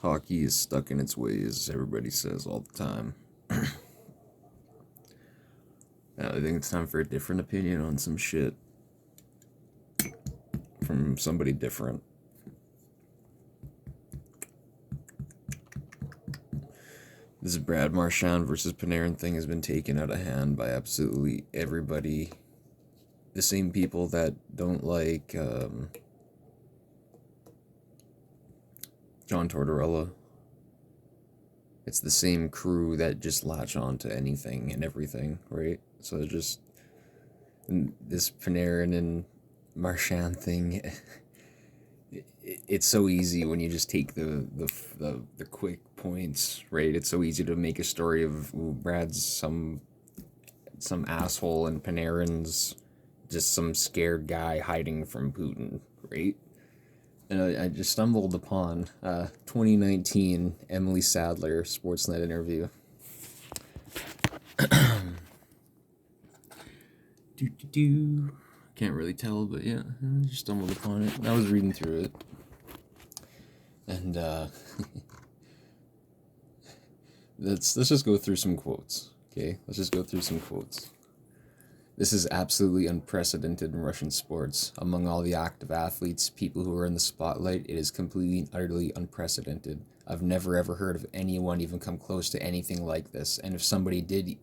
Hockey is stuck in its ways, everybody says all the time. I think it's time for a different opinion on some shit. From somebody different. This Brad Marchand versus Panarin thing has been taken out of hand by absolutely everybody. The same people that don't like John Tortorella. It's the same crew that just latch on to anything and everything, right? So just this Panarin and Marchand thing. It's so easy when you just take the quick points, right? It's so easy to make a story of Brad's some asshole and Panarin's just some scared guy hiding from Putin, right? And I just stumbled upon 2019 Emily Sadler Sportsnet interview. Can't really tell, but yeah, I just stumbled upon it. I was reading through it. And let's just go through some quotes, okay? Let's just go through some quotes. This is absolutely unprecedented in Russian sports. Among all the active athletes, people who are in the spotlight, it is completely and utterly unprecedented. I've never ever heard of anyone even come close to anything like this. And if somebody did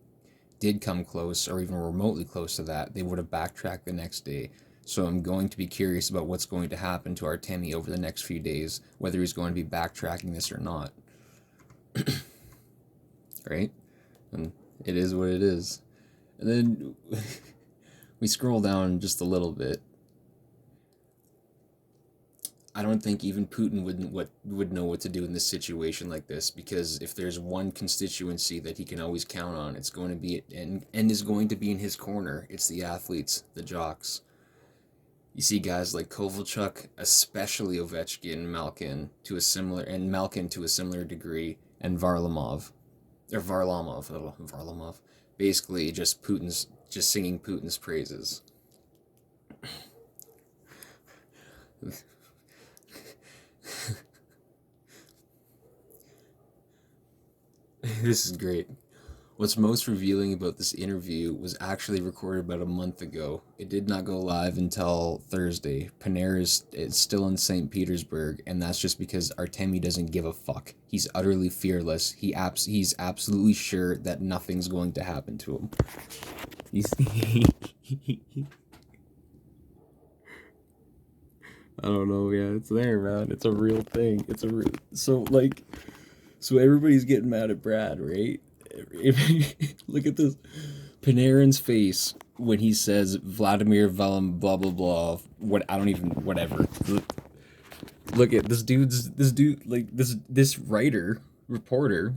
come close or even remotely close to that, they would have backtracked the next day. So I'm going to be curious about what's going to happen to Artemi over the next few days, whether he's going to be backtracking this or not. Right? And it is what it is. And then we scroll down just a little bit. I don't think even Putin would know what to do in this situation like this, because if there's one constituency that he can always count on, it's going to be and is going to be in his corner. It's the athletes, the jocks. You see guys like Kovalchuk, especially Ovechkin, Malkin to a similar degree, and Varlamov. Basically just singing Putin's praises. This is great. What's most revealing about this interview was actually recorded about a month ago. It did not go live until Thursday. Panarin is still in St. Petersburg, and that's just because Artemi doesn't give a fuck. He's utterly fearless. He's absolutely sure that nothing's going to happen to him. I don't know, yeah, it's there, man. It's a real thing. So everybody's getting mad at Brad, right? Look at this. Panarin's face when he says Vladimir Velum blah blah blah. Whatever. Look at this reporter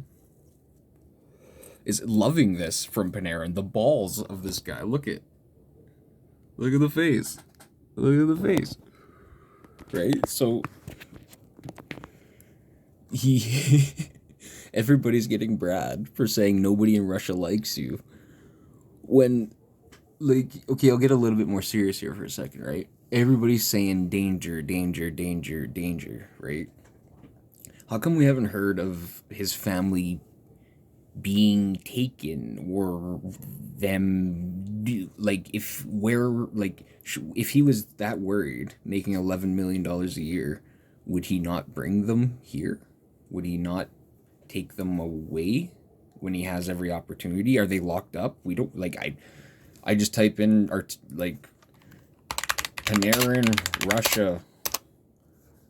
is loving this from Panarin. The balls of this guy. Look at the face. Right? So everybody's getting Brad for saying nobody in Russia likes you. When, okay, I'll get a little bit more serious here for a second, right? Everybody's saying danger, right? How come we haven't heard of his family being taken or them, if he was that worried, making $11 million a year, would he not bring them here? Would he not take them away when he has every opportunity? Are they locked up? We don't I just type in Panarin Russia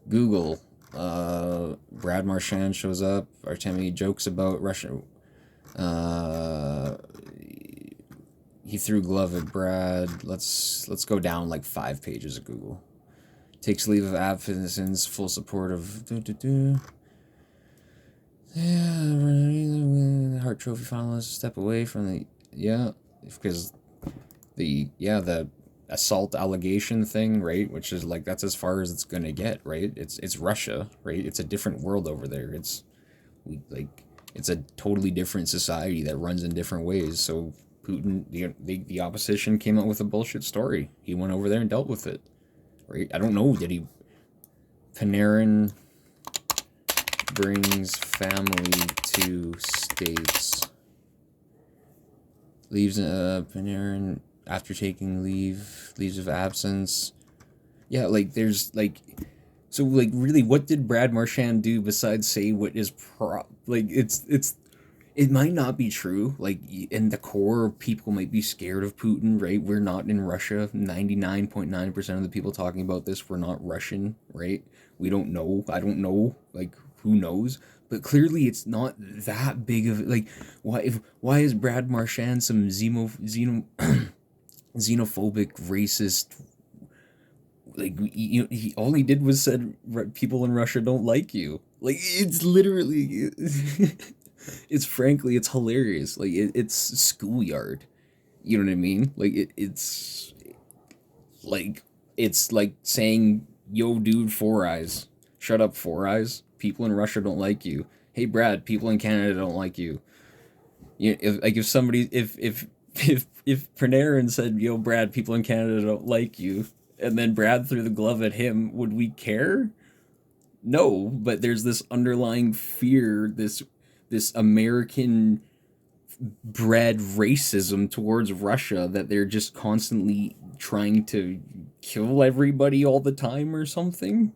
Google, Brad Marchand shows up. Artemi jokes about Russia. He threw glove at Brad. Let's go down 5 pages of Google. Takes leave of absence, full support of Hart Trophy finalists step away from because the assault allegation thing, right? Which is that's as far as it's gonna get, right? It's Russia, right? It's a different world over there. It's a totally different society that runs in different ways. So Putin, the opposition came out with a bullshit story. He went over there and dealt with it, right? I don't know. Did he? Panarin brings family to States. Leaves Panarin after taking leaves of absence. Yeah, like there's like, so like really, what did Brad Marchand do besides say what is like it might not be true. Like in the core, people might be scared of Putin, right? We're not in Russia. 99.9% of the people talking about this were not Russian, right? We don't know. I don't know. Like who knows? But clearly, it's not that big of like why is Brad Marchand some xenophobic, racist? Like he all he did was said people in Russia don't like you. Like it's literally. It's frankly, it's hilarious. Like it's schoolyard. You know what I mean? Like it's like saying, "Yo, dude, Four Eyes, shut up, Four Eyes. People in Russia don't like you. Hey, Brad, people in Canada don't like you." You if somebody if Panarin said, "Yo, Brad, people in Canada don't like you," and then Brad threw the glove at him, would we care? No, but there's this underlying fear, this American bred racism towards Russia that they're just constantly trying to kill everybody all the time or something.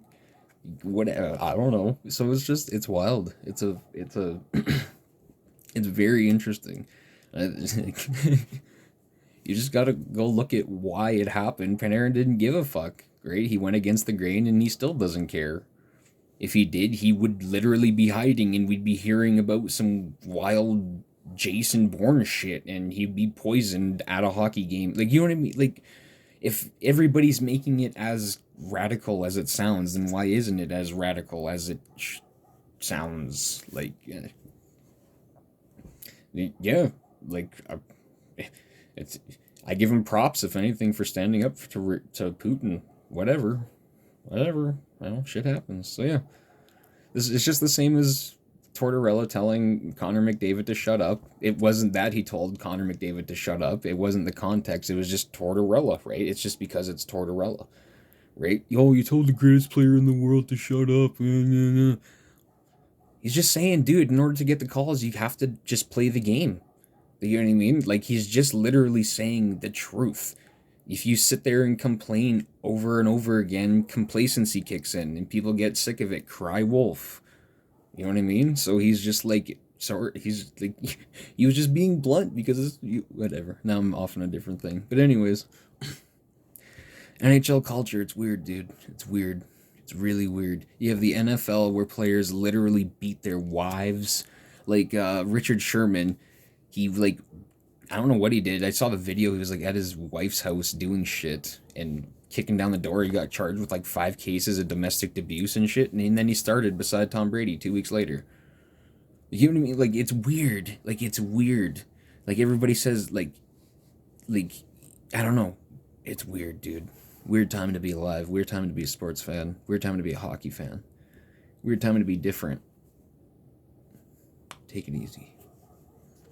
What I don't know. So it's wild. It's it's very interesting. You just gotta go look at why it happened. Panarin didn't give a fuck. Great, he went against the grain and he still doesn't care. If he did, he would literally be hiding and we'd be hearing about some wild Jason Bourne shit and he'd be poisoned at a hockey game. Like, you know what I mean? Like, if everybody's making it as radical as it sounds, then why isn't it as radical as it sounds? Like, yeah, like, it's. I give him props, if anything, for standing up to Putin. Whatever. Well, shit happens. So yeah, it's just the same as Tortorella telling Connor McDavid to shut up. It wasn't that he told Connor McDavid to shut up. It wasn't the context. It was just Tortorella, right? It's just because it's Tortorella, right? Yo, you told the greatest player in the world to shut up. He's just saying, dude, in order to get the calls, you have to just play the game. You know what I mean? Like, he's just literally saying the truth. If you sit there and complain over and over again, complacency kicks in and people get sick of it. Cry wolf. You know what I mean? So he's just like, sorry, he's like, he was just being blunt because whatever. Now I'm off on a different thing. But anyways, NHL culture, it's weird, dude. It's weird. It's really weird. You have the NFL where players literally beat their wives. Like Richard Sherman, he like, I don't know what he did. I saw the video. He was like at his wife's house doing shit and kicking down the door. He got charged with like 5 cases of domestic abuse and shit. And then he started beside Tom Brady 2 weeks later. You know what I mean? Like, it's weird. Like, it's weird. Like, everybody says, like, I don't know. It's weird, dude. Weird time to be alive. Weird time to be a sports fan. Weird time to be a hockey fan. Weird time to be different. Take it easy.